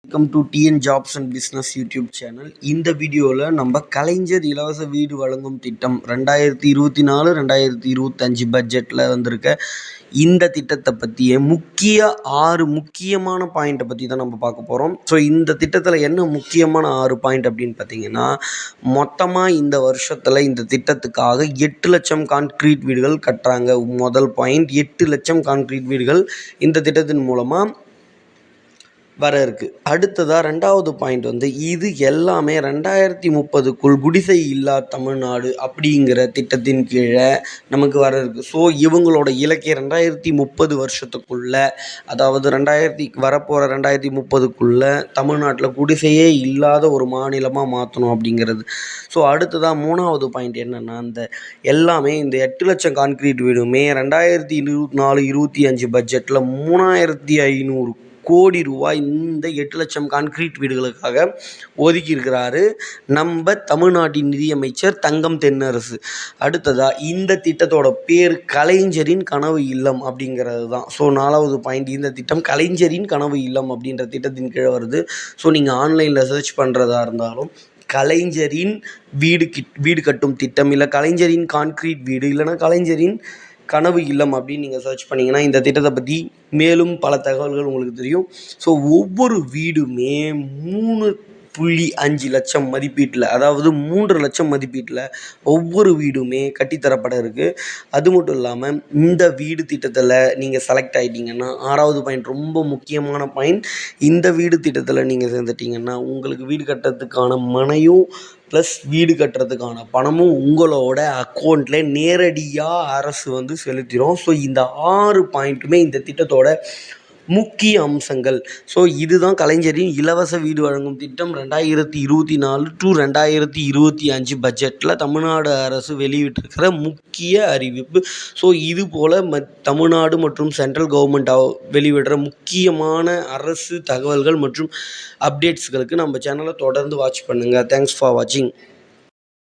Welcome to TN jobs and business YouTube channel. இந்த வீடியோவில் நம்ம கலைஞர் இலவச வீடு வழங்கும் திட்டம் 2024-2025 பட்ஜெட்டில் வந்திருக்க இந்த திட்டத்தை பற்றிய முக்கியமான பாயிண்ட்டை பற்றி தான் நம்ம பார்க்க போகிறோம். ஸோ இந்த திட்டத்தில் என்ன முக்கியமான 6 பாயிண்ட் அப்படின்னு பார்த்தீங்கன்னா, மொத்தமாக இந்த வருஷத்தில் இந்த திட்டத்துக்காக 8 லட்சம் கான்கிரீட் வீடுகள் கட்டுறாங்க. முதல் பாயிண்ட், 8 லட்சம் கான்கிரீட் வீடுகள் இந்த திட்டத்தின் மூலமாக வர இருக்குது. அடுத்ததாக 2வது பாயிண்ட் இது எல்லாமே 2030க்குள் குடிசை இல்லா தமிழ்நாடு அப்படிங்கிற திட்டத்தின் கீழே நமக்கு வர இருக்குது. ஸோ இவங்களோட இலக்கிய 2030 வருஷத்துக்குள்ளே, அதாவது வரப்போகிற 2030க்குள்ளே தமிழ்நாட்டில் குடிசையே இல்லாத ஒரு மாநிலமாக மாற்றணும் அப்படிங்கிறது. ஸோ அடுத்ததாக 3வது பாயிண்ட் என்னென்னா, எல்லாமே இந்த 8 லட்சம் கான்கிரீட் வீடுமே 2024-25 பட்ஜெட்டில் 3500 கோடி ரூபாய் இந்த 8 லட்சம் கான்கிரீட் வீடுகளுக்காக ஒதுக்கி இருக்கிறாரு நம்ம தமிழ்நாட்டின் நிதியமைச்சர் தங்கம் தென்னரசு. அடுத்ததாக இந்த திட்டத்தோட பேர் கலைஞரின் கனவு இல்லம் அப்படிங்கிறது தான். ஸோ 4வது பாயிண்ட், இந்த திட்டம் கலைஞரின் கனவு இல்லம் அப்படின்ற திட்டத்தின் கீழே வருது. ஸோ நீங்கள் ஆன்லைனில் சர்ச் பண்ணுறதா இருந்தாலும் கலைஞரின் வீடு கட்டும் திட்டம், இல்லை கலைஞரின் கான்கிரீட் வீடு, இல்லைனா கலைஞரின் கனவு இல்லம் அப்படின்னு நீங்கள் சர்ச் பண்ணிங்கன்னா இந்த திட்டத்தை பற்றி மேலும் பல தகவல்கள் உங்களுக்கு தெரியும். ஸோ ஒவ்வொரு வீடுமே 3.5 லட்சம் மதிப்பீட்டில், அதாவது 3 லட்சம் மதிப்பீட்டில் ஒவ்வொரு வீடுமே கட்டித்தரப்பட இருக்குது. அது மட்டும் இல்லாமல் இந்த வீடு திட்டத்தில் நீங்கள் செலக்ட் ஆகிட்டீங்கன்னா, 6வது பாயிண்ட் ரொம்ப முக்கியமான பாயிண்ட், இந்த வீடு திட்டத்தில் நீங்கள் சேர்ந்துட்டிங்கன்னா உங்களுக்கு வீடு கட்டுறதுக்கான மனையும் ப்ளஸ் வீடு கட்டுறதுக்கான பணமும் உங்களோட அக்கௌண்ட்டில் நேரடியாக அரசு செலுத்திடும். ஸோ இந்த 6 பாயிண்ட்டுமே இந்த திட்டத்தோட முக்கிய அம்சங்கள். ஸோ இதுதான் கலைஞரின் இலவச வீடு வழங்கும் திட்டம் 2024-2025 பட்ஜெட்டில் தமிழ்நாடு அரசு வெளியிட்டிருக்கிற முக்கிய அறிவிப்பு. ஸோ இது போல் தமிழ்நாடு மற்றும் சென்ட்ரல் கவர்மெண்ட் வெளியிடுற முக்கியமான அரசு தகவல்கள் மற்றும் அப்டேட்ஸ்களுக்கு நம்ம சேனலை தொடர்ந்து வாட்ச் பண்ணுங்கள். தேங்க்ஸ் ஃபார் வாட்சிங்.